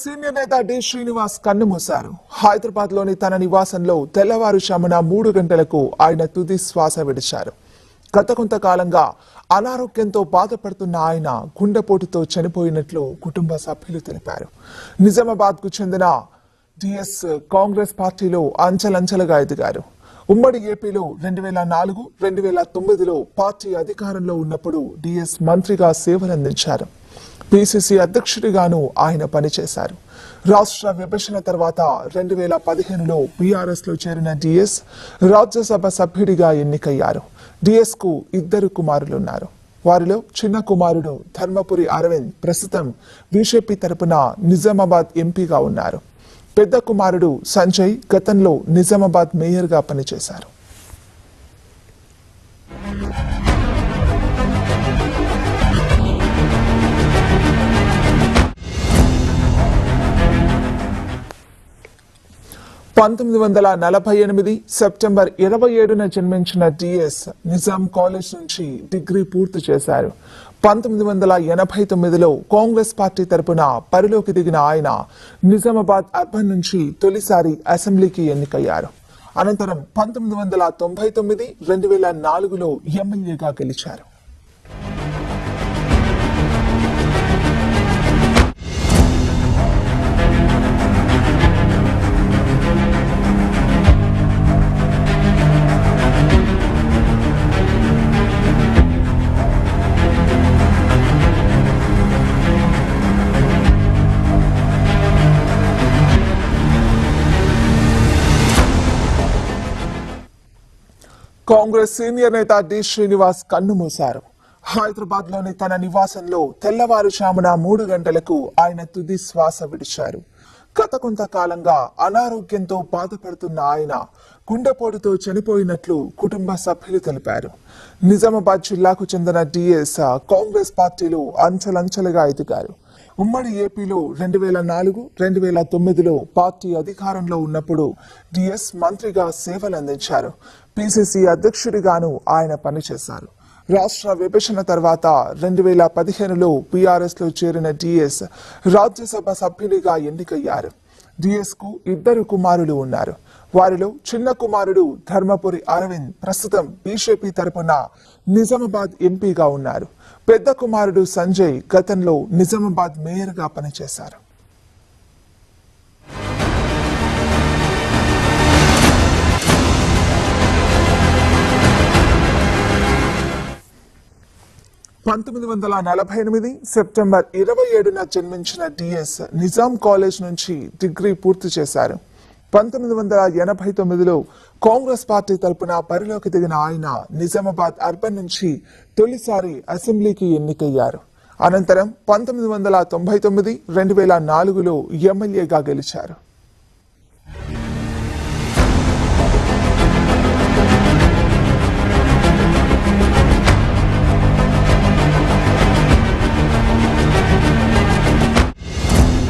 Senior నేత D Srinivas కన్నుమూశారు. హైదరాబాద్ లోని తన నివాసంలో తెల్లవారుజామున 3 గంటలకు ఆయన తుది శ్వాస విడిచారు. గత కొంతకాలంగా అనారోగ్యంతో బాధపడుతున్న ఆయన గుండెపోటుతో చనిపోయినట్లు కుటుంబ సభ్యులు తెలిపారు. నిజామాబాద్ కు చెందిన డిఎస్ కాంగ్రెస్ పార్టీలో అంచెలంచెలుగా ఎదిగారు. ఉమ్మడి ఏపీలో 2004, 2009లో పార్టీ అధికారంలో ఉన్నప్పుడు డిఎస్ మంత్రిగా సేవలందించారు. పిసిసి అధ్యక్షుడిగాను ఆయన పనిచేశారు. రాష్ట్ర విభజన తర్వాత 2015లో బీఆర్ఎస్ లో చేరిన డిఎస్ రాజ్యసభ సభ్యుడిగా ఎన్నికయ్యారు. డిఎస్ కు 2 కుమారులున్నారు. వారిలో చిన్న కుమారుడు ధర్మపురి అరవింద్ ప్రస్తుతం బీజేపీ తరపున నిజామాబాద్ ఎంపీగా ఉన్నారు. పెద్ద కుమారుడు సంజయ్ గతంలో నిజామాబాద్ మేయర్గా పనిచేశారు. సెప్టెంబర్ 27న జన్మించిన డిఎస్ నిజాం కాలేజ్ నుంచి డిగ్రీ పూర్తి చేశారు. 1989లో కాంగ్రెస్ పార్టీ తరపున పరిలోకి దిగిన ఆయన నిజామాబాద్ అర్బన్ నుంచి తొలిసారి అసెంబ్లీకి ఎన్నికయ్యారు. అనంతరం 1999, 2004లో ఎమ్మెల్యేగా గెలిచారు. కాంగ్రెస్ సీనియర్ నేత డి శ్రీనివాస్ కన్నుమూశారు. హైదరాబాద్ లోని తన నివాసంలో తెల్లవారుజామున 3 గంటలకు ఆయన తుది శ్వాస విడిచారు. గత కొంతకాలంగా అనారోగ్యంతో బాధపడుతున్న ఆయన గుండెపోటుతో చనిపోయినట్లు కుటుంబ సభ్యులు తెలిపారు. నిజామాబాద్ జిల్లాకు చెందిన డిఎస్ కాంగ్రెస్ పార్టీలో అంచెలంచెలుగా ఎదిగారు. ఉమ్మడి ఏపీలో 2004, 2009లో పార్టీ అధికారంలో ఉన్నప్పుడు డిఎస్ మంత్రిగా సేవలందించారు. పిసిసి అధ్యక్షుడిగాను ఆయన పనిచేశారు. రాష్ట్ర విభజన తర్వాత 2015లో బీఆర్ఎస్ లో చేరిన డిఎస్ రాజ్యసభ సభ్యునిగా ఎన్నికయ్యారు. డిఎస్ కు 2 కుమారులు ఉన్నారు. వారిలో చిన్న కుమారుడు ధర్మపురి అరవింద్ ప్రస్తుతం బీజేపీ తరపున నిజామాబాద్ ఎంపీగా ఉన్నారు. పెద్ద కుమారుడు సంజయ్ గతంలో నిజామాబాద్ మేయర్గా పనిచేశారు. సెప్టెంబర్ 27న జన్మించిన డిఎస్ నిజాం కాలేజ్ నుంచి డిగ్రీ పూర్తి చేశారు. 1989లో కాంగ్రెస్ పార్టీ తరపున బరిలోకి దిగిన ఆయన నిజామాబాద్ అర్బన్ నుంచి తొలిసారి అసెంబ్లీకి ఎన్నికయ్యారు. అనంతరం 1999, 2004లో ఎమ్మెల్యేగా గెలిచారు.